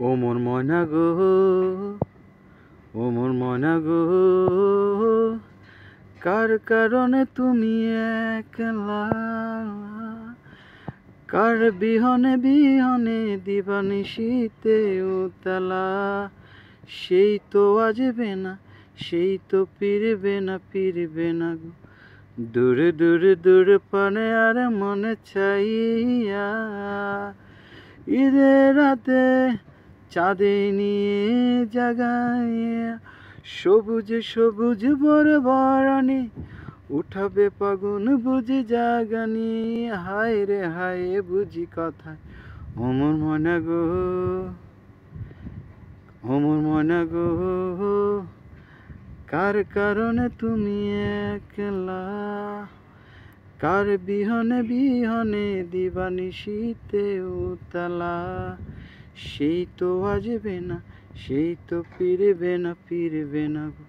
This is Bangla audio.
ও মোর ময়না গো, ও মোর ময়না গো, কার কারণে তুমি একলা, কার বিহনে বিহনে দিবানিশীতে উতলা। সেই তো আসবে না, সেই তো ফিরবে না, ফিরবে না গো। দূরে দূরে দূরে পানে আর মনে চাইয়া, ঈদের রাতে চাঁদিনী জাগাইয়া, সবুজ সবুজ বরবরানি উঠাবে ফাগুন বুঝি জাগানি। হায় রে হায় বুঝি কথা, ও মোর ময়না গো, ও মোর ময়না গো, কার কারণে তুমি একলা, কার বিহনে বিহনে দিবানিশীতে উতলা। সেই তো আসবে না, সেই তো ফিরবে না, ফিরবে না গো।